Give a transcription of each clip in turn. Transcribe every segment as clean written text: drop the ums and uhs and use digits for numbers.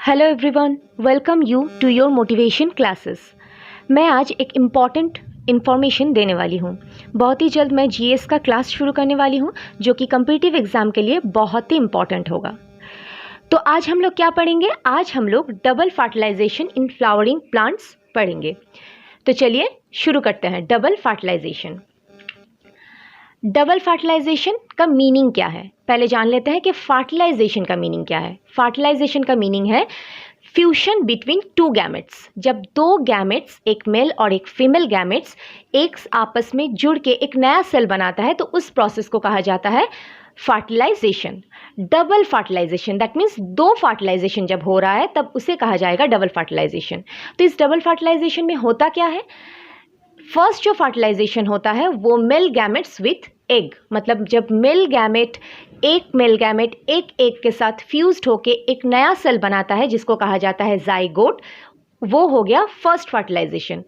Hello everyone, welcome you to your motivation classes. मैं आज एक इम्पॉर्टेंट इन्फॉर्मेशन देने वाली हूँ। बहुत ही जल्द मैं जीएस का क्लास शुरू करने वाली हूँ जो कि कम्पिटिटिव एग्ज़ाम के लिए बहुत ही इम्पॉर्टेंट होगा। तो आज हम लोग क्या पढ़ेंगे? आज हम लोग double fertilisation in flowering plants पढ़ेंगे। तो चलिए शुरू करते हैं। डबल फर्टिलाइजेशन का मीनिंग क्या है? पहले जान लेते हैं कि फर्टिलाइजेशन का मीनिंग क्या है। फर्टिलाइजेशन का मीनिंग है फ्यूशन बिटवीन टू गैमेट्स। जब दो गैमेट्स, एक मेल और एक फीमेल गैमेट्स, एक आपस में जुड़ के एक नया सेल बनाता है तो उस प्रोसेस को कहा जाता है fertilisation. Double fertilisation that means दो फर्टिलाइजेशन जब हो रहा है तब उसे कहा जाएगा डबल फर्टिलाइजेशन। तो इस डबल फर्टिलाइजेशन में होता क्या है? फर्स्ट जो फर्टिलाइजेशन होता है वो मेल गैमेट्स विथ एग, मतलब जब मेल गैमेट एक एग के साथ फ्यूज्ड होके एक नया सेल बनाता है जिसको कहा जाता है जाइगोट, वो हो गया फर्स्ट फर्टिलाइजेशन।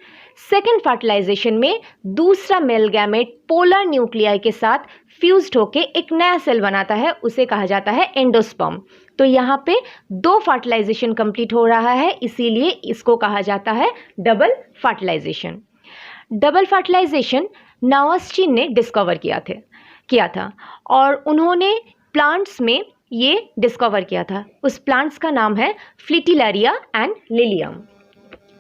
सेकेंड फर्टिलाइजेशन में दूसरा मेल गैमेट पोलर न्यूक्लियाई के साथ फ्यूज्ड होके एक नया सेल बनाता है, उसे कहा जाता है एंडोस्पर्म। तो यहाँ पे दो फर्टिलाइजेशन कंप्लीट हो रहा है, इसीलिए इसको कहा जाता है डबल फर्टिलाइजेशन। डबल फर्टिलाइजेशन नवास्ची ने डिस्कवर किया था और उन्होंने प्लांट्स में ये डिस्कवर किया था। उस प्लांट्स का नाम है fritillaria and lilium.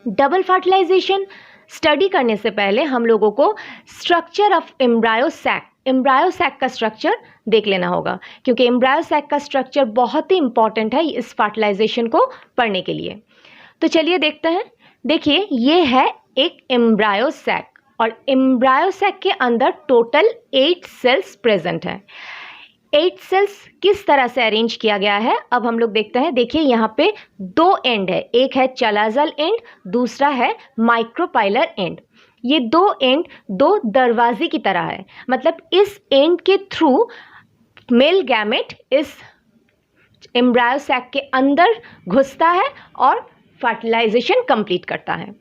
Double fertilization study करने से पहले हम लोगों को स्ट्रक्चर ऑफ एम्ब्रायो सैक का स्ट्रक्चर देख लेना होगा, क्योंकि एम्ब्रायो सैक का स्ट्रक्चर बहुत ही इंपॉर्टेंट है इस फर्टिलाइजेशन को पढ़ने के लिए। तो चलिए देखते हैं। देखिए, ये है एक एम्ब्रायो सैक और एम्ब्रायो सैक के अंदर टोटल 8 सेल्स प्रेजेंट हैं। 8 सेल्स किस तरह से अरेंज किया गया है अब हम लोग देखते हैं। देखिए, यहाँ पे दो एंड है, एक है चलाजल एंड, दूसरा है माइक्रोपाइलर एंड। ये दो एंड दो दरवाजे की तरह है, मतलब इस एंड के थ्रू मेल गैमेट इस एम्ब्रायो सैक के अंदर घुसता है और फर्टिलाइजेशन कंप्लीट करता है।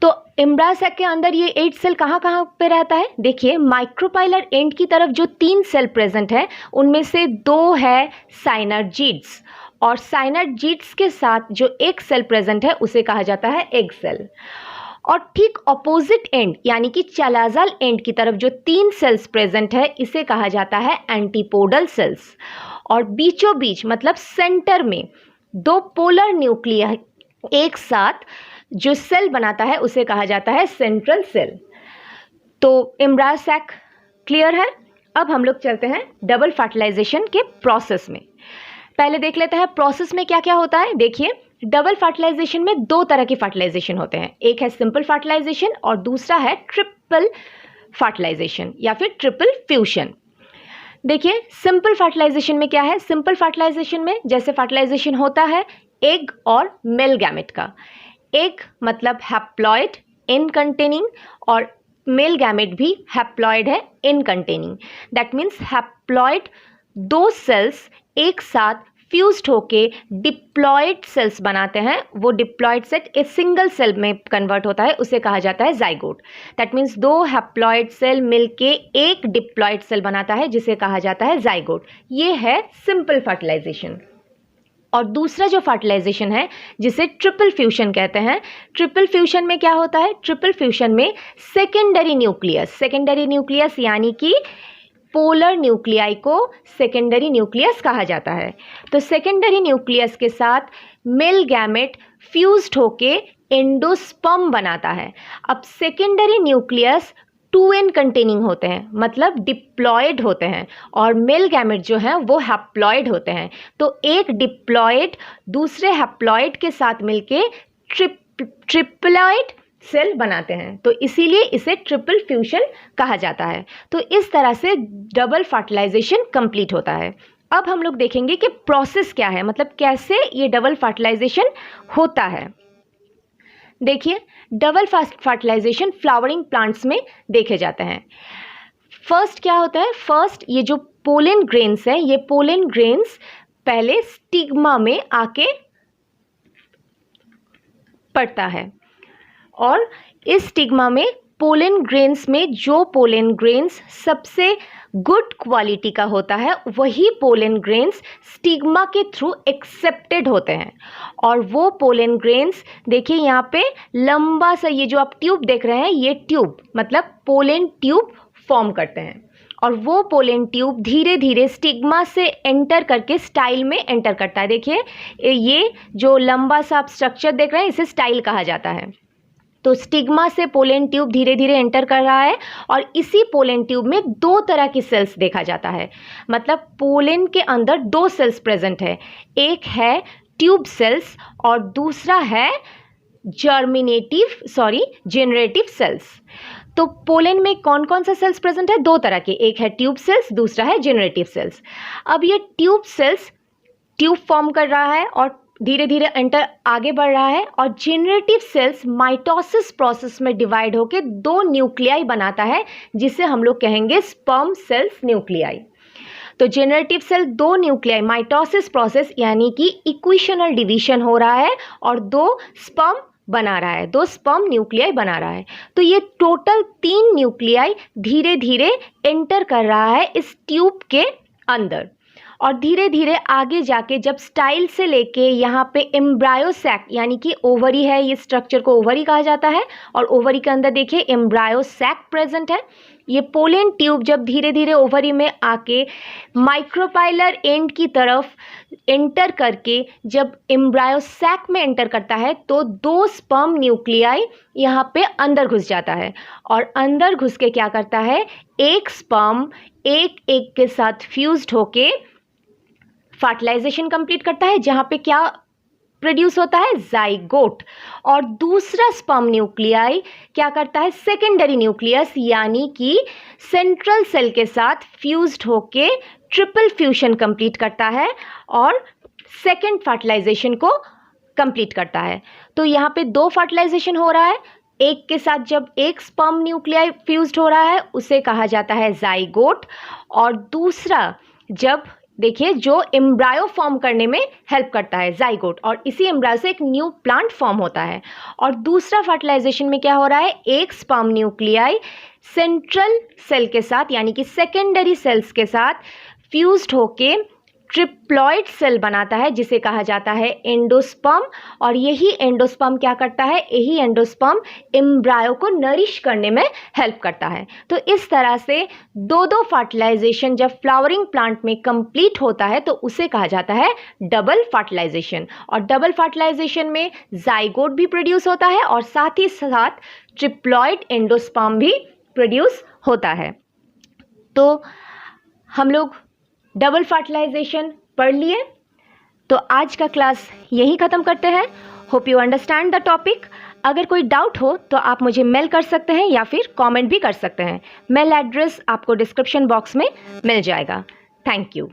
तो एम्ब्रायो सैक के अंदर ये 8 सेल कहाँ कहाँ पे रहता है? देखिए, माइक्रोपाइलर एंड की तरफ जो 3 सेल प्रेजेंट है उनमें से 2 है साइनर्जिड्स, और साइनर्जिड्स के साथ जो एक सेल प्रेजेंट है उसे कहा जाता है एग सेल। और ठीक ऑपोजिट एंड यानी कि चलाजल एंड की तरफ जो 3 सेल्स प्रेजेंट है इसे कहा जाता है एंटीपोडल सेल्स। और बीचों बीच मतलब सेंटर में 2 पोलर न्यूक्लिया एक साथ जो सेल बनाता है उसे कहा जाता है सेंट्रल सेल। तो एम्ब्रायो सैक क्लियर है। अब हम लोग चलते हैं डबल फर्टिलाइजेशन के प्रोसेस में। पहले देख लेते हैं प्रोसेस में क्या क्या होता है। देखिए, डबल फर्टिलाइजेशन में 2 तरह की फर्टिलाइजेशन होते हैं, एक है सिंपल फर्टिलाइजेशन और दूसरा है ट्रिपल फर्टिलाइजेशन या फिर ट्रिपल फ्यूशन। देखिए, सिंपल फर्टिलाइजेशन में क्या है? सिंपल फर्टिलाइजेशन में जैसे फर्टिलाइजेशन होता है एग और मेल गैमेट का। एग मतलब हैप्लॉइड इन कंटेनिंग और मेल गैमेट भी हैप्लॉइड है n containing. That means haploid 2 cells एक साथ फ्यूज्ड होके डिप्लॉइड सेल्स बनाते हैं। वो डिप्लॉइड सेट एक सिंगल सेल में कन्वर्ट होता है, उसे कहा जाता है zygote. That means 2 haploid cell मिलके एक डिप्लॉइड सेल बनाता है जिसे कहा जाता है जाइगोट। ये है सिंपल फर्टिलाइजेशन। और दूसरा जो फर्टिलाइजेशन है जिसे ट्रिपल फ्यूशन कहते हैं, ट्रिपल फ्यूशन में क्या होता है? ट्रिपल फ्यूशन में सेकेंडरी न्यूक्लियस यानी कि पोलर न्यूक्लियाई को सेकेंडरी न्यूक्लियस कहा जाता है। तो सेकेंडरी न्यूक्लियस के साथ मेल गैमेट फ्यूज्ड होके एंडोस्पर्म बनाता है। अब सेकेंडरी न्यूक्लियस 2n कंटेनिंग होते हैं, मतलब डिप्लॉयड होते हैं, और मेल गैमेट जो हैं वो हैप्लॉयड होते हैं। तो एक डिप्लॉयड दूसरे हैप्लॉयड के साथ मिलके ट्रिप्लॉयड सेल बनाते हैं, तो इसीलिए इसे ट्रिपल फ्यूशन कहा जाता है। तो इस तरह से डबल फर्टिलाइजेशन कंप्लीट होता है। अब हम लोग देखेंगे कि प्रोसेस क्या है, मतलब कैसे ये डबल फर्टिलाइजेशन होता है। देखिए, डबल फर्टिलाइजेशन फ्लावरिंग प्लांट्स में देखे जाते हैं। फर्स्ट क्या होता है? फर्स्ट ये जो पोलन ग्रेन्स है, ये पोलन ग्रेन्स पहले स्टिग्मा में आके पड़ता है और इस स्टिग्मा में पोलन ग्रेन्स में जो पोलन ग्रेन्स सबसे गुड क्वालिटी का होता है वही पोलन ग्रेन्स स्टिग्मा के थ्रू एक्सेप्टेड होते हैं। और वो पोलन ग्रेन्स देखिए यहाँ पे लंबा सा ये जो आप ट्यूब देख रहे हैं, ये ट्यूब मतलब पोलन ट्यूब फॉर्म करते हैं। और वो पोलन ट्यूब धीरे धीरे स्टिग्मा से एंटर करके स्टाइल में एंटर करता है। देखिए ये जो लंबा सा आप स्ट्रक्चर देख रहे हैं इसे स्टाइल कहा जाता है। तो स्टिग्मा से पोलन ट्यूब धीरे धीरे एंटर कर रहा है और इसी पोलन ट्यूब में दो तरह की सेल्स देखा जाता है। मतलब पोलन के अंदर दो सेल्स प्रेजेंट है, एक है ट्यूब सेल्स और दूसरा है जेनरेटिव सेल्स। तो पोलन में कौन कौन सा सेल्स प्रेजेंट है? दो तरह के, एक है ट्यूब सेल्स, दूसरा है जेनरेटिव सेल्स। अब ये ट्यूब सेल्स ट्यूब फॉर्म कर रहा है और धीरे धीरे एंटर आगे बढ़ रहा है और जेनरेटिव सेल्स माइटोसिस प्रोसेस में डिवाइड होकर दो न्यूक्लियाई बनाता है जिसे हम लोग कहेंगे स्पर्म सेल्स न्यूक्लियाई। तो जेनरेटिव सेल दो न्यूक्लियाई माइटोसिस प्रोसेस यानी कि इक्वेशनल डिवीजन हो रहा है और दो स्पर्म बना रहा है, दो स्पर्म न्यूक्लियाई बना रहा है। तो ये टोटल 3 न्यूक्लियाई धीरे धीरे एंटर कर रहा है इस ट्यूब के अंदर और धीरे धीरे आगे जाके जब स्टाइल से लेके यहाँ पे एम्ब्रायो सैक यानी कि ओवरी है, ये स्ट्रक्चर को ओवरी कहा जाता है और ओवरी के अंदर देखिए एम्ब्रायो सैक प्रेजेंट है। ये पोलन ट्यूब जब धीरे धीरे ओवरी में आके माइक्रोपाइलर एंड की तरफ एंटर करके जब एम्ब्रायो सैक में एंटर करता है तो दो स्पर्म न्यूक्लियाई यहाँ पे अंदर घुस जाता है और अंदर घुस के क्या करता है, एक स्पर्म एक एक के साथ फ्यूज्ड होके फर्टिलाइजेशन कंप्लीट करता है जहाँ पे क्या प्रोड्यूस होता है, जाइगोट। और दूसरा स्पर्म न्यूक्लियाई क्या करता है, सेकेंडरी न्यूक्लियस यानी कि सेंट्रल सेल के साथ फ्यूज्ड होके ट्रिपल फ्यूजन कंप्लीट करता है और सेकेंड फर्टिलाइजेशन को कंप्लीट करता है। तो यहाँ पे दो फर्टिलाइजेशन हो रहा है, एक के साथ जब एक स्पर्म न्यूक्लियाई फ्यूज्ड हो रहा है उसे कहा जाता है जाइगोट और दूसरा जब देखिए जो एम्ब्रायो फॉर्म करने में हेल्प करता है जाइगोट और इसी एम्ब्रायो से एक न्यू प्लांट फॉर्म होता है। और दूसरा फर्टिलाइजेशन में क्या हो रहा है, एक स्पर्म न्यूक्लियाई सेंट्रल सेल के साथ यानी कि सेकेंडरी सेल्स के साथ फ्यूज्ड होके ट्रिप्लॉइड सेल बनाता है जिसे कहा जाता है एंडोस्पर्म और यही एंडोस्पर्म क्या करता है, यही एंडोस्पर्म एम्ब्रायो को नरिश करने में हेल्प करता है। तो इस तरह से दो फर्टिलाइजेशन जब फ्लावरिंग प्लांट में कंप्लीट होता है तो उसे कहा जाता है डबल फर्टिलाइजेशन। और डबल फर्टिलाइजेशन में जाइगोट भी प्रोड्यूस होता है और साथ ही साथ ट्रिप्लॉइड एंडोस्पर्म भी प्रोड्यूस होता है। तो हम लोग डबल फर्टिलाइजेशन पढ़ लिए। तो आज का क्लास यहीं ख़त्म करते हैं। Hope you understand the topic. अगर कोई डाउट हो तो आप मुझे मेल कर सकते हैं या फिर कमेंट भी कर सकते हैं। मेल एड्रेस आपको डिस्क्रिप्शन बॉक्स में मिल जाएगा। Thank you.